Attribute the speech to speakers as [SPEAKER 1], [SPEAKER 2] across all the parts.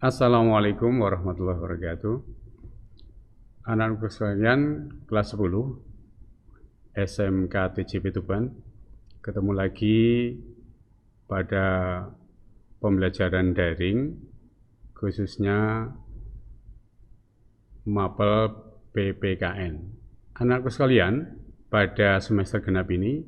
[SPEAKER 1] Assalamualaikum warahmatullahi wabarakatuh. Anak-anakku sekalian, kelas 10 SMK TJP Tuban, ketemu lagi pada pembelajaran daring, khususnya mapel PPKN. Anak-anakku sekalian, pada semester genap ini,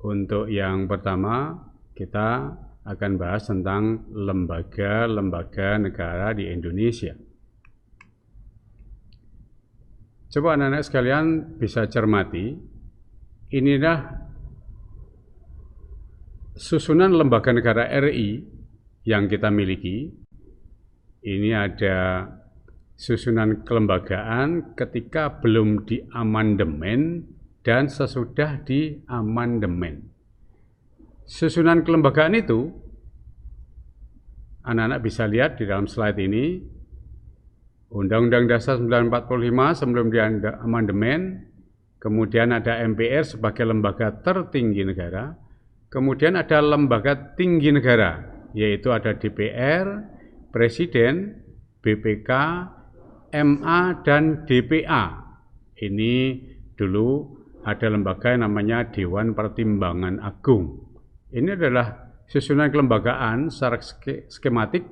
[SPEAKER 1] untuk yang pertama kita akan bahas tentang lembaga-lembaga negara di Indonesia. Coba anak-anak sekalian bisa cermati, inilah susunan lembaga negara RI yang kita miliki. Ini ada susunan kelembagaan ketika belum diamandemen dan sesudah diamandemen. Susunan kelembagaan itu, anak-anak bisa lihat di dalam slide ini, Undang-Undang Dasar 1945 sebelum diamandemen, kemudian ada MPR sebagai lembaga tertinggi negara, kemudian ada lembaga tinggi negara, yaitu ada DPR, Presiden, BPK, MA, dan DPA. Ini dulu ada lembaga yang namanya Dewan Pertimbangan Agung. Ini adalah susunan kelembagaan secara skematik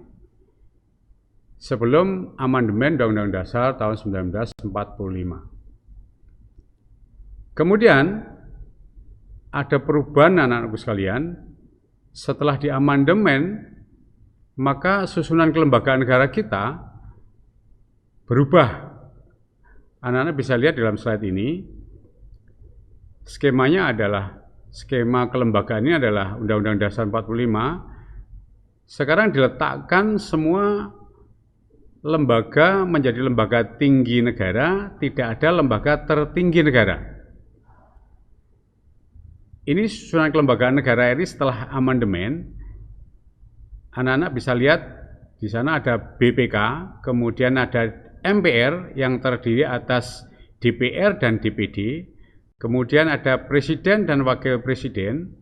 [SPEAKER 1] sebelum amandemen Undang-Undang Dasar tahun 1945. Kemudian ada perubahan anak-anakku sekalian, setelah diamandemen maka susunan kelembagaan negara kita berubah. Anak-anak bisa lihat dalam slide ini, skemanya adalah skema kelembagaan ini adalah Undang-Undang Dasar 45. Sekarang diletakkan semua lembaga menjadi lembaga tinggi negara, tidak ada lembaga tertinggi negara. Ini susunan kelembagaan negara RI setelah amandemen. Anak-anak bisa lihat di sana ada BPK, kemudian ada MPR yang terdiri atas DPR dan DPD. Kemudian ada Presiden dan Wakil Presiden,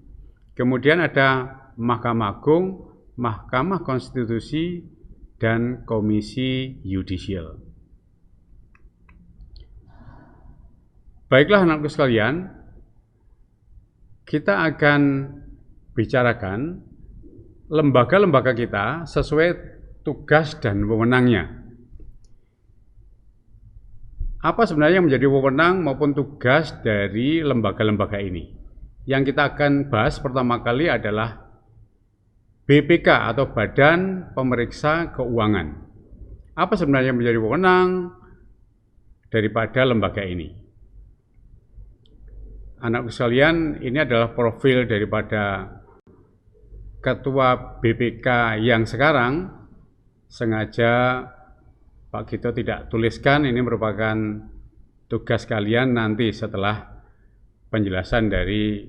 [SPEAKER 1] kemudian ada Mahkamah Agung, Mahkamah Konstitusi, dan Komisi Yudisial. Baiklah anak-anakku sekalian, kita akan bicarakan lembaga-lembaga kita sesuai tugas dan wewenangnya. Apa sebenarnya yang menjadi wewenang maupun tugas dari lembaga-lembaga ini? Yang kita akan bahas pertama kali adalah BPK atau Badan Pemeriksa Keuangan. Apa sebenarnya yang menjadi wewenang daripada lembaga ini? Anak sekalian, ini adalah profil daripada Ketua BPK yang sekarang. Sengaja Pak Gito tidak tuliskan, ini merupakan tugas kalian nanti setelah penjelasan dari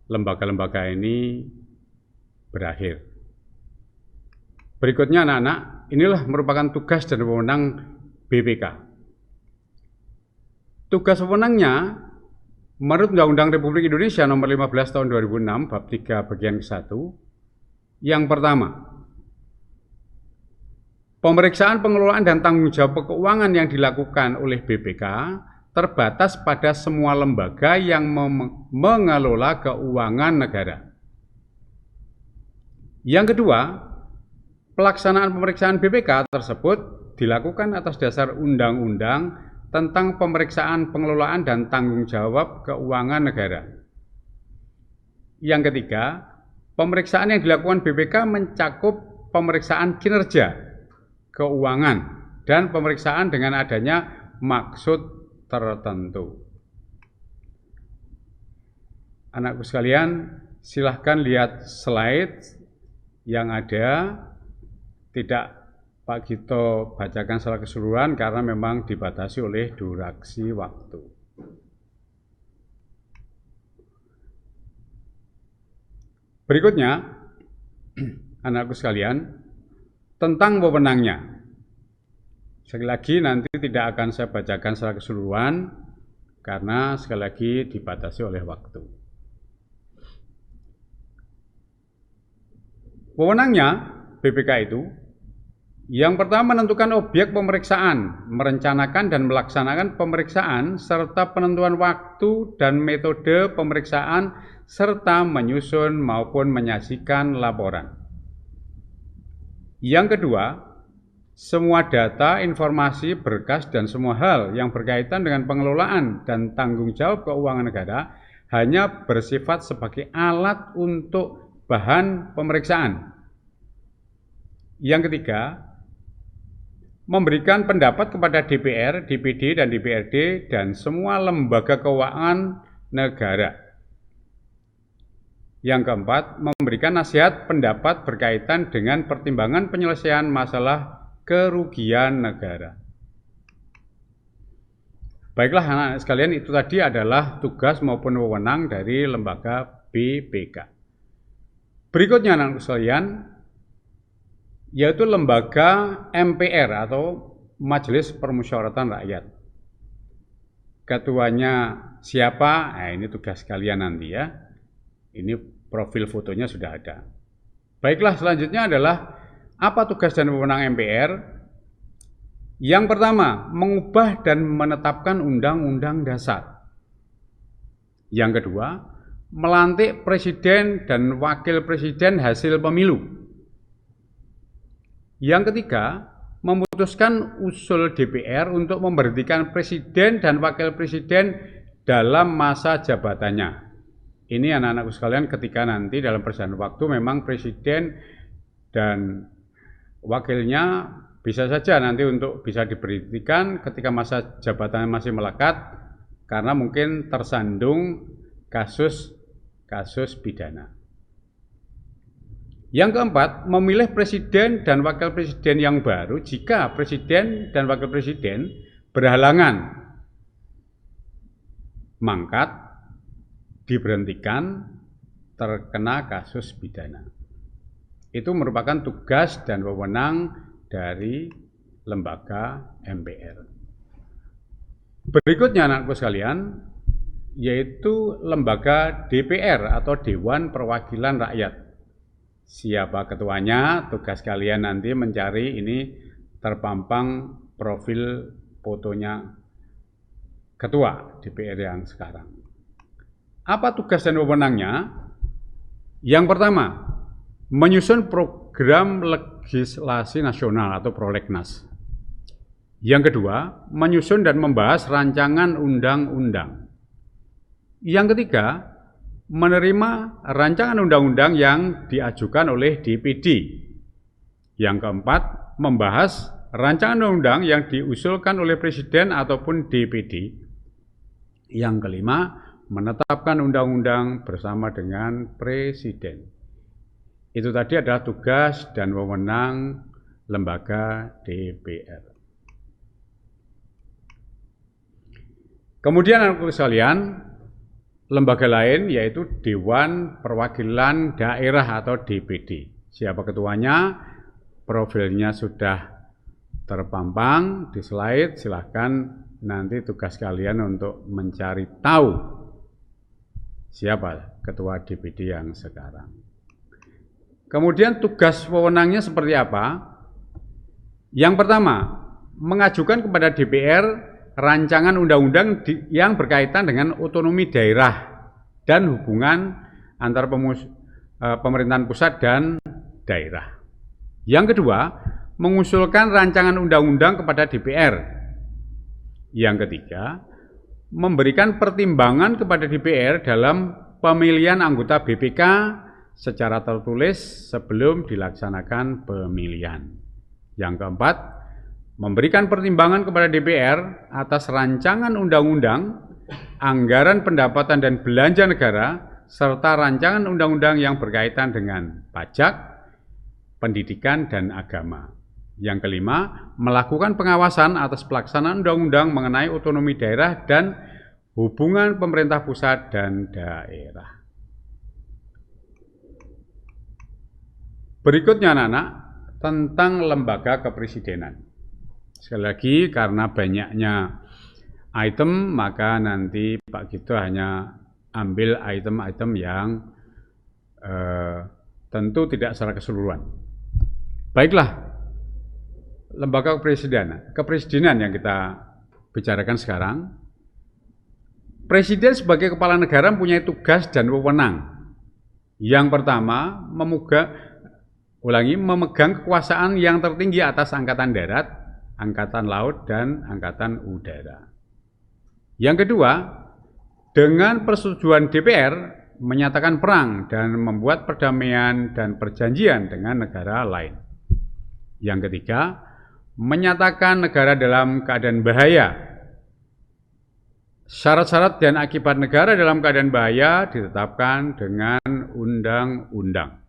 [SPEAKER 1] lembaga-lembaga ini berakhir. Berikutnya anak-anak, inilah merupakan tugas dan wewenang BPK. Tugas wewenangnya menurut Undang-Undang Republik Indonesia Nomor 15 Tahun 2006 Bab 3 Bagian ke-1, yang pertama, pemeriksaan pengelolaan dan tanggung jawab keuangan yang dilakukan oleh BPK terbatas pada semua lembaga yang mengelola keuangan negara. Yang kedua, pelaksanaan pemeriksaan BPK tersebut dilakukan atas dasar undang-undang tentang pemeriksaan pengelolaan dan tanggung jawab keuangan negara. Yang ketiga, pemeriksaan yang dilakukan BPK mencakup pemeriksaan kinerja keuangan dan pemeriksaan dengan adanya maksud tertentu. Anakku sekalian, silahkan lihat slide yang ada. Tidak Pak Gito bacakan secara keseluruhan karena memang dibatasi oleh durasi waktu. Berikutnya, anakku sekalian, tentang wewenangnya. Sekali lagi nanti tidak akan saya bacakan secara keseluruhan karena sekali lagi dibatasi oleh waktu. Wewenangnya BPK itu Yang pertama, menentukan objek pemeriksaan, merencanakan dan melaksanakan pemeriksaan, serta penentuan waktu dan metode pemeriksaan, serta menyusun maupun menyajikan laporan. Yang kedua, semua data, informasi, berkas, dan semua hal yang berkaitan dengan pengelolaan dan tanggung jawab keuangan negara hanya bersifat sebagai alat untuk bahan pemeriksaan. Yang ketiga, memberikan pendapat kepada DPR, DPD, dan DPRD, dan semua lembaga keuangan negara. Yang keempat, memberikan nasihat pendapat berkaitan dengan pertimbangan penyelesaian masalah kerugian negara. Baiklah anak-anak sekalian, itu tadi adalah tugas maupun wewenang dari lembaga BPK. Berikutnya anak-anak sekalian, yaitu lembaga MPR atau Majelis Permusyawaratan Rakyat. Ketuanya siapa? Nah, ini tugas kalian nanti ya. Ini profil fotonya sudah ada. Baiklah, selanjutnya adalah apa tugas dan wewenang MPR? Yang pertama, mengubah dan menetapkan undang-undang dasar. Yang kedua, melantik presiden dan wakil presiden hasil pemilu. Yang ketiga, memutuskan usul DPR untuk memberhentikan presiden dan wakil presiden dalam masa jabatannya. Ini anak-anakku sekalian, ketika nanti dalam perjalanan waktu memang presiden dan wakilnya bisa saja nanti untuk bisa diberhentikan ketika masa jabatannya masih melekat karena mungkin tersandung kasus pidana. Yang keempat, memilih presiden dan wakil presiden yang baru jika presiden dan wakil presiden berhalangan mangkat, diberhentikan, terkena kasus pidana. Itu merupakan tugas dan wewenang dari lembaga MPR. Berikutnya anak-anakku sekalian, yaitu lembaga DPR atau Dewan Perwakilan Rakyat. Siapa ketuanya? Tugas kalian nanti mencari, ini terpampang profil fotonya ketua DPR yang sekarang. Apa tugas dan wewenangnya? Yang pertama, menyusun program legislasi nasional atau prolegnas. Yang kedua, menyusun dan membahas rancangan undang-undang. Yang ketiga, menerima rancangan undang-undang yang diajukan oleh DPD. Yang keempat, membahas rancangan undang-undang yang diusulkan oleh Presiden ataupun DPD. Yang kelima, menetapkan undang-undang bersama dengan Presiden. Itu tadi adalah tugas dan wewenang lembaga DPR. Kemudian anak-anak sekalian, lembaga lain yaitu Dewan Perwakilan Daerah atau DPD. Siapa ketuanya? Profilnya sudah terpampang di slide. Silahkan nanti tugas kalian untuk mencari tahu siapa ketua DPD yang sekarang. Kemudian tugas wewenangnya seperti apa? Yang pertama, mengajukan kepada DPR rancangan undang-undang yang berkaitan dengan otonomi daerah dan hubungan antara pemerintahan pusat dan daerah. Yang kedua, mengusulkan rancangan undang-undang kepada DPR. Yang ketiga, memberikan pertimbangan kepada DPR dalam pemilihan anggota BPK secara tertulis sebelum dilaksanakan pemilihan. Yang keempat, memberikan pertimbangan kepada DPR atas rancangan undang-undang, anggaran pendapatan dan belanja negara, serta rancangan undang-undang yang berkaitan dengan pajak, pendidikan, dan agama. Yang kelima, melakukan pengawasan atas pelaksanaan undang-undang mengenai otonomi daerah dan hubungan pemerintah pusat dan daerah. Berikutnya anak-anak, tentang lembaga kepresidenan. Sekali lagi, karena banyaknya item, maka nanti Pak Gito hanya ambil item-item yang tentu tidak secara keseluruhan. Baiklah, lembaga kepresidenan yang kita bicarakan sekarang, presiden sebagai kepala negara mempunyai tugas dan wewenang. Yang pertama, memegang kekuasaan yang tertinggi atas angkatan darat, angkatan laut, dan angkatan udara. Yang kedua, dengan persetujuan DPR, menyatakan perang dan membuat perdamaian dan perjanjian dengan negara lain. Yang ketiga, menyatakan negara dalam keadaan bahaya. Syarat-syarat dan akibat negara dalam keadaan bahaya ditetapkan dengan undang-undang.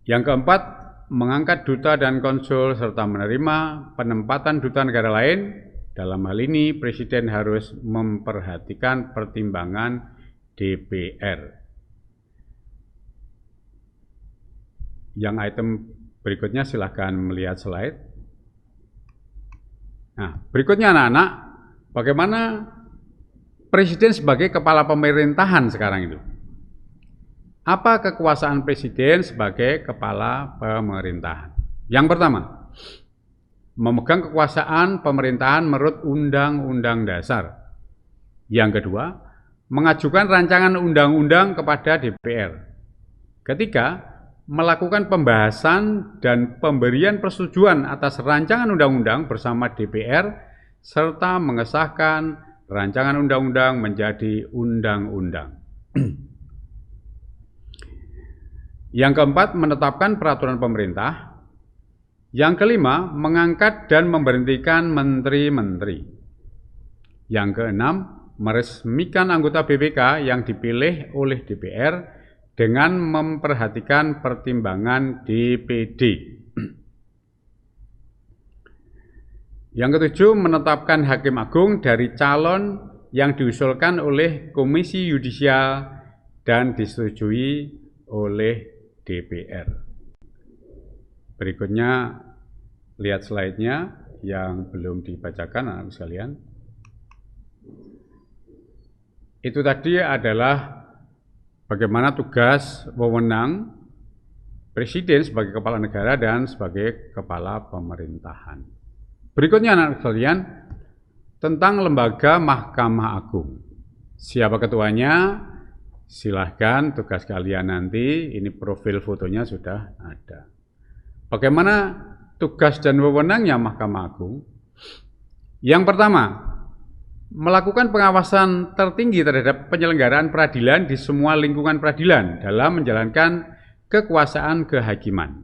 [SPEAKER 1] Yang keempat, mengangkat duta dan konsul serta menerima penempatan duta negara lain. Dalam hal ini, Presiden harus memperhatikan pertimbangan DPR. Yang item berikutnya silahkan melihat slide. Nah, berikutnya anak-anak, bagaimana Presiden sebagai kepala pemerintahan sekarang itu? Apa kekuasaan Presiden sebagai kepala pemerintahan? Yang pertama, memegang kekuasaan pemerintahan menurut Undang-Undang Dasar. Yang kedua, mengajukan rancangan undang-undang kepada DPR. Ketiga, melakukan pembahasan dan pemberian persetujuan atas rancangan undang-undang bersama DPR, serta mengesahkan rancangan undang-undang menjadi undang-undang. Yang keempat, menetapkan peraturan pemerintah. Yang kelima, mengangkat dan memberhentikan menteri-menteri. Yang keenam, meresmikan anggota BPK yang dipilih oleh DPR dengan memperhatikan pertimbangan DPD. Yang ketujuh, menetapkan hakim agung dari calon yang diusulkan oleh Komisi Yudisial dan disetujui oleh DPR. Berikutnya, lihat slide-nya yang belum dibacakan anak sekalian. Itu tadi adalah bagaimana tugas wewenang Presiden sebagai kepala negara dan sebagai kepala pemerintahan. Berikutnya anak sekalian, tentang lembaga Mahkamah Agung. Siapa ketuanya? Silahkan tugas kalian nanti, ini profil fotonya sudah ada. Bagaimana tugas dan wewenangnya Mahkamah Agung? Yang pertama, melakukan pengawasan tertinggi terhadap penyelenggaraan peradilan di semua lingkungan peradilan dalam menjalankan kekuasaan kehakiman.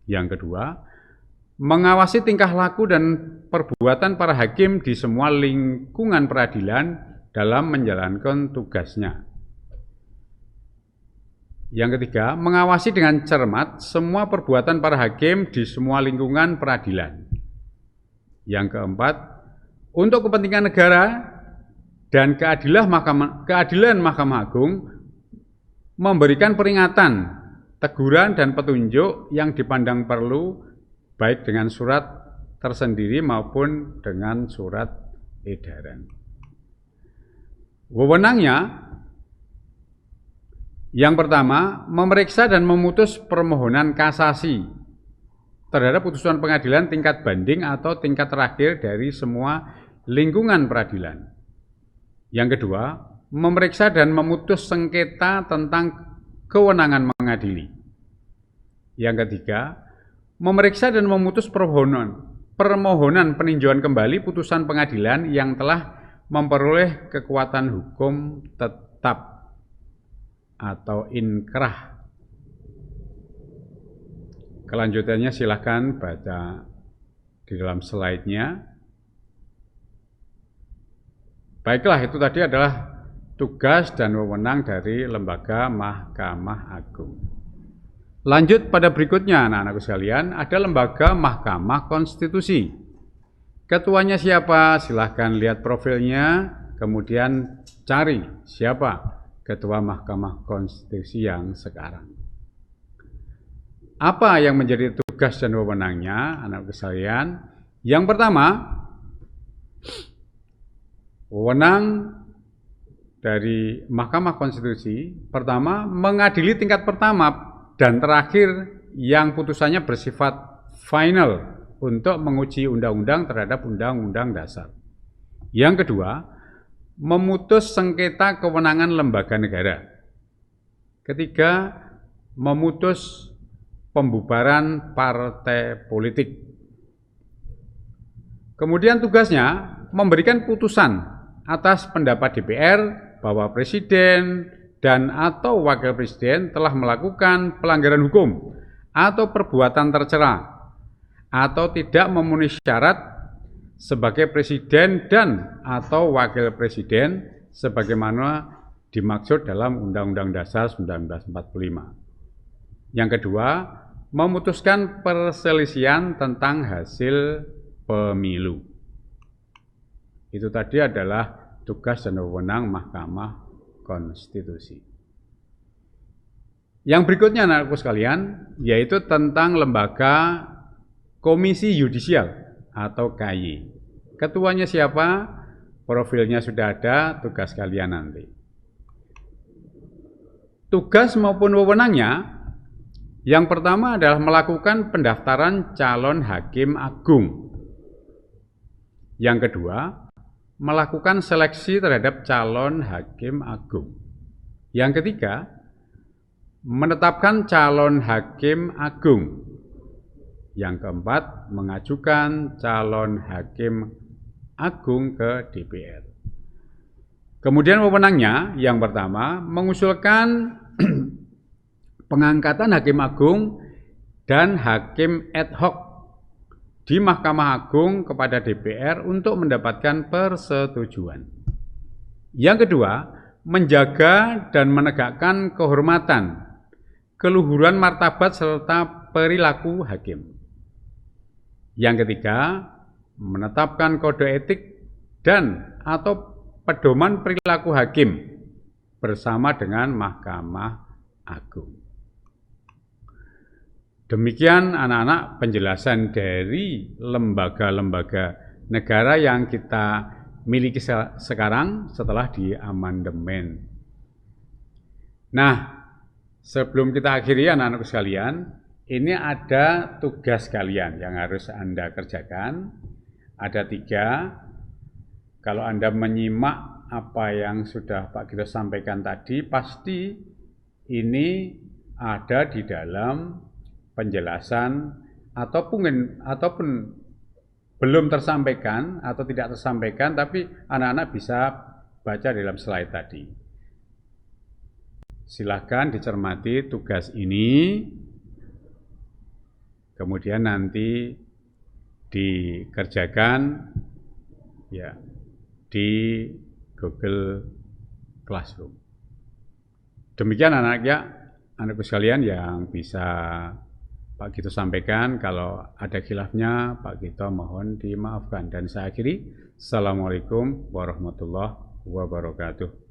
[SPEAKER 1] Yang kedua, mengawasi tingkah laku dan perbuatan para hakim di semua lingkungan peradilan dalam menjalankan tugasnya. Yang ketiga, mengawasi dengan cermat semua perbuatan para hakim di semua lingkungan peradilan. Yang keempat, untuk kepentingan negara dan keadilan Mahkamah Agung, memberikan peringatan, teguran, dan petunjuk yang dipandang perlu, baik dengan surat tersendiri maupun dengan surat edaran. Wewenangnya, yang pertama, memeriksa dan memutus permohonan kasasi terhadap putusan pengadilan tingkat banding atau tingkat terakhir dari semua lingkungan peradilan. Yang kedua, memeriksa dan memutus sengketa tentang kewenangan mengadili. Yang ketiga, memeriksa dan memutus permohonan peninjauan kembali putusan pengadilan yang telah memperoleh kekuatan hukum tetap atau inkrah. Kelanjutannya silakan baca di dalam slide-nya. Baiklah, itu tadi adalah tugas dan wewenang dari lembaga Mahkamah Agung. Lanjut pada berikutnya anak-anakku sekalian, ada lembaga Mahkamah Konstitusi. Ketuanya siapa? Silahkan lihat profilnya, kemudian cari siapa Ketua Mahkamah Konstitusi yang sekarang. Apa yang menjadi tugas dan wewenangnya, anak sekalian? Yang pertama, wewenang dari Mahkamah Konstitusi, pertama, mengadili tingkat pertama dan terakhir yang putusannya bersifat final untuk menguji undang-undang terhadap undang-undang dasar. Yang kedua, memutus sengketa kewenangan lembaga negara. Ketiga, memutus pembubaran partai politik. Kemudian tugasnya memberikan putusan atas pendapat DPR bahwa presiden dan atau wakil presiden telah melakukan pelanggaran hukum atau perbuatan tercela atau tidak memenuhi syarat sebagai presiden dan atau wakil presiden sebagaimana dimaksud dalam Undang-Undang Dasar 1945. Yang kedua, memutuskan perselisihan tentang hasil pemilu. Itu tadi adalah tugas dan wewenang Mahkamah Konstitusi. Yang berikutnya anak-anakku sekalian, yaitu tentang lembaga Komisi Yudisial atau KY. Ketuanya siapa? Profilnya sudah ada, tugas kalian nanti. Tugas maupun wewenangnya, yang pertama adalah melakukan pendaftaran calon hakim agung. Yang kedua, melakukan seleksi terhadap calon hakim agung. Yang ketiga, menetapkan calon hakim agung. Yang keempat, mengajukan calon hakim agung ke DPR. Kemudian wewenangnya, yang pertama, mengusulkan pengangkatan hakim agung dan hakim ad hoc di Mahkamah Agung kepada DPR untuk mendapatkan persetujuan. Yang kedua, menjaga dan menegakkan kehormatan, keluhuran martabat serta perilaku hakim. Yang ketiga, menetapkan kode etik dan atau pedoman perilaku hakim bersama dengan Mahkamah Agung. Demikian anak-anak penjelasan dari lembaga-lembaga negara yang kita miliki sekarang setelah diamandemen. Nah, sebelum kita akhiri anak-anakku sekalian, ini ada tugas kalian yang harus Anda kerjakan. Ada 3. Kalau Anda menyimak apa yang sudah Pak Gito sampaikan tadi, pasti ini ada di dalam penjelasan ataupun belum tersampaikan atau tidak tersampaikan, tapi anak-anak bisa baca dalam slide tadi. Silakan dicermati tugas ini, kemudian nanti dikerjakan ya di Google Classroom. Demikian anakku sekalian yang bisa Pak Gito sampaikan. Kalau ada khilafnya, Pak Gito mohon dimaafkan. Dan saya akhiri, Assalamualaikum warahmatullahi wabarakatuh.